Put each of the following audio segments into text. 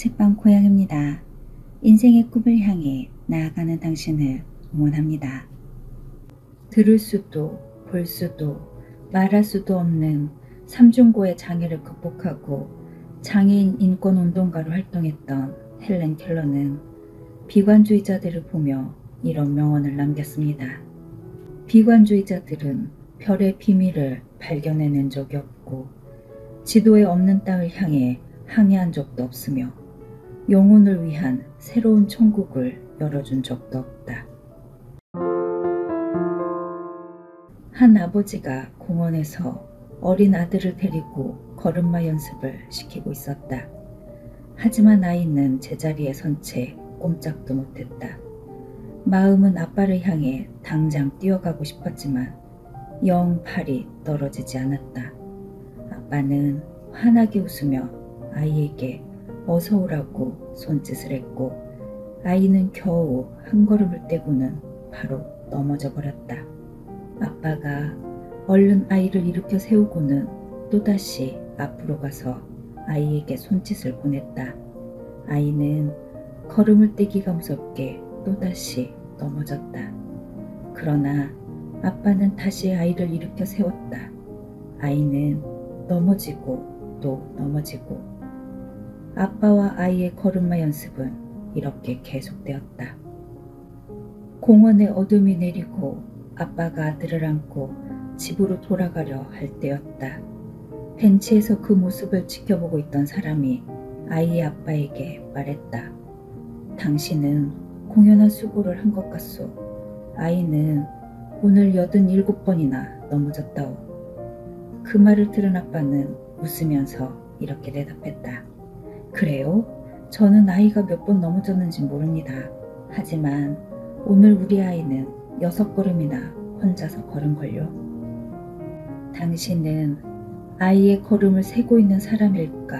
책방 고양입니다. 인생의 꿈을 향해 나아가는 당신을 응원합니다. 들을 수도 볼 수도 말할 수도 없는 삼중고의 장애를 극복하고 장애인 인권운동가로 활동했던 헬렌 켈러는 비관주의자들을 보며 이런 명언을 남겼습니다. 비관주의자들은 별의 비밀을 발견해낸 적이 없고 지도에 없는 땅을 향해 항해한 적도 없으며 영혼을 위한 새로운 천국을 열어준 적도 없다. 한 아버지가 공원에서 어린 아들을 데리고 걸음마 연습을 시키고 있었다. 하지만 아이는 제자리에 선 채 꼼짝도 못했다. 마음은 아빠를 향해 당장 뛰어가고 싶었지만 영 팔이 떨어지지 않았다. 아빠는 환하게 웃으며 아이에게 어서 오라고 손짓을 했고 아이는 겨우 한 걸음을 떼고는 바로 넘어져 버렸다. 아빠가 얼른 아이를 일으켜 세우고는 또다시 앞으로 가서 아이에게 손짓을 보냈다. 아이는 걸음을 떼기가 무섭게 또다시 넘어졌다. 그러나 아빠는 다시 아이를 일으켜 세웠다. 아이는 넘어지고 또 넘어지고 아빠와 아이의 걸음마 연습은 이렇게 계속되었다. 공원에 어둠이 내리고 아빠가 아들을 안고 집으로 돌아가려 할 때였다. 벤치에서 그 모습을 지켜보고 있던 사람이 아이의 아빠에게 말했다. 당신은 공연한 수고를 한 것 같소. 아이는 오늘 87번이나 넘어졌다오. 그 말을 들은 아빠는 웃으면서 이렇게 대답했다. 그래요? 저는 아이가 몇 번 넘어졌는지 모릅니다. 하지만 오늘 우리 아이는 6걸음이나 혼자서 걸은걸요. 당신은 아이의 걸음을 세고 있는 사람일까?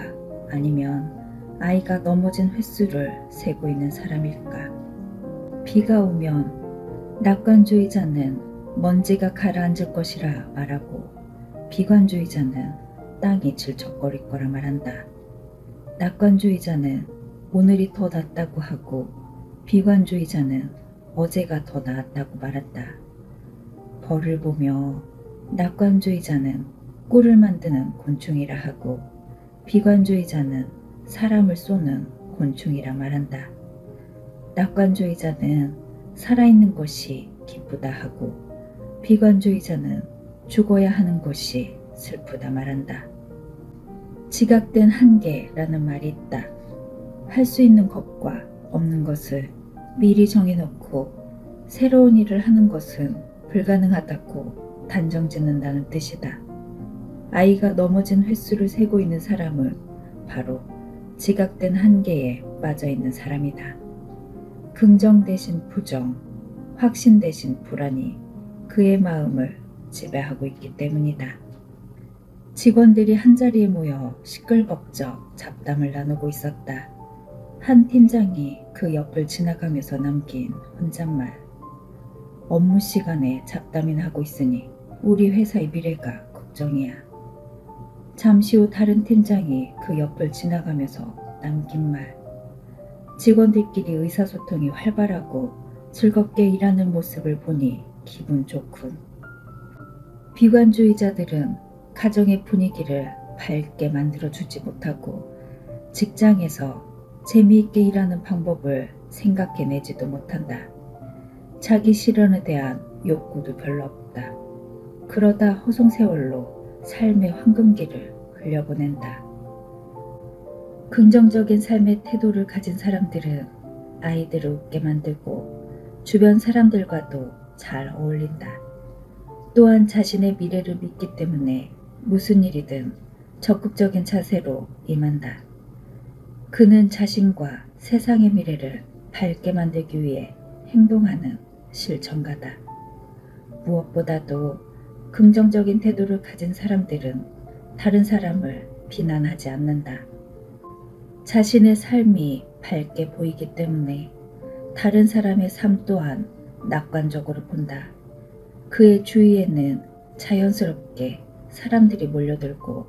아니면 아이가 넘어진 횟수를 세고 있는 사람일까? 비가 오면 낙관주의자는 먼지가 가라앉을 것이라 말하고 비관주의자는 땅이 질척거릴 거라 말한다. 낙관주의자는 오늘이 더 낫다고 하고 비관주의자는 어제가 더 나았다고 말한다. 벌을 보며 낙관주의자는 꿀을 만드는 곤충이라 하고 비관주의자는 사람을 쏘는 곤충이라 말한다. 낙관주의자는 살아있는 것이 기쁘다 하고 비관주의자는 죽어야 하는 것이 슬프다 말한다. 지각된 한계라는 말이 있다. 할 수 있는 것과 없는 것을 미리 정해놓고 새로운 일을 하는 것은 불가능하다고 단정짓는다는 뜻이다. 아이가 넘어진 횟수를 세고 있는 사람은 바로 지각된 한계에 빠져있는 사람이다. 긍정 대신 부정, 확신 대신 불안이 그의 마음을 지배하고 있기 때문이다. 직원들이 한자리에 모여 시끌벅적 잡담을 나누고 있었다. 한 팀장이 그 옆을 지나가면서 남긴 혼잣말. 업무 시간에 잡담이나 하고 있으니 우리 회사의 미래가 걱정이야. 잠시 후 다른 팀장이 그 옆을 지나가면서 남긴 말. 직원들끼리 의사소통이 활발하고 즐겁게 일하는 모습을 보니 기분 좋군. 비관주의자들은 가정의 분위기를 밝게 만들어주지 못하고 직장에서 재미있게 일하는 방법을 생각해내지도 못한다. 자기 실현에 대한 욕구도 별로 없다. 그러다 허송세월로 삶의 황금기를 흘려보낸다. 긍정적인 삶의 태도를 가진 사람들은 아이들을 웃게 만들고 주변 사람들과도 잘 어울린다. 또한 자신의 미래를 믿기 때문에 무슨 일이든 적극적인 자세로 임한다. 그는 자신과 세상의 미래를 밝게 만들기 위해 행동하는 실천가다. 무엇보다도 긍정적인 태도를 가진 사람들은 다른 사람을 비난하지 않는다. 자신의 삶이 밝게 보이기 때문에 다른 사람의 삶 또한 낙관적으로 본다. 그의 주위에는 자연스럽게 사람들이 몰려들고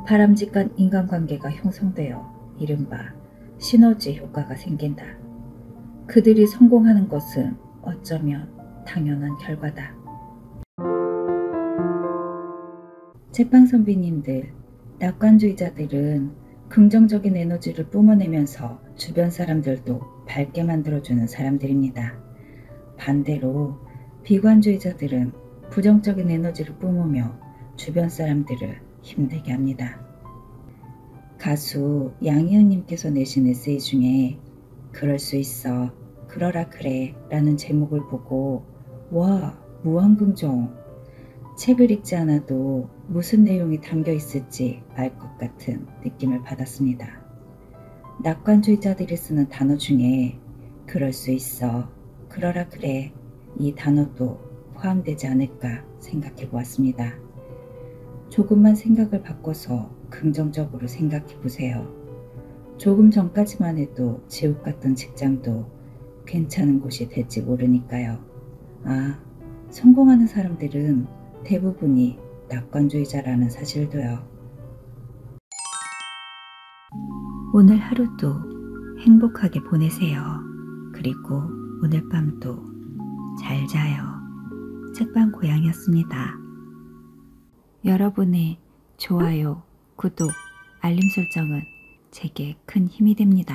바람직한 인간관계가 형성되어 이른바 시너지 효과가 생긴다. 그들이 성공하는 것은 어쩌면 당연한 결과다. 제빵 선비님들, 낙관주의자들은 긍정적인 에너지를 뿜어내면서 주변 사람들도 밝게 만들어주는 사람들입니다. 반대로 비관주의자들은 부정적인 에너지를 뿜으며 주변 사람들을 힘들게 합니다. 가수 양희은님께서 내신 에세이 중에 그럴 수 있어, 그러라 그래 라는 제목을 보고 와, 무한긍정, 책을 읽지 않아도 무슨 내용이 담겨 있을지 알 것 같은 느낌을 받았습니다. 낙관주의자들이 쓰는 단어 중에 그럴 수 있어, 그러라 그래 이 단어도 포함되지 않을까 생각해 보았습니다. 조금만 생각을 바꿔서 긍정적으로 생각해 보세요. 조금 전까지만 해도 지옥 같던 직장도 괜찮은 곳이 될지 모르니까요. 아, 성공하는 사람들은 대부분이 낙관주의자라는 사실도요. 오늘 하루도 행복하게 보내세요. 그리고 오늘 밤도 잘 자요. 책방 고양이였습니다. 여러분의 좋아요, 구독, 알림 설정은 제게 큰 힘이 됩니다.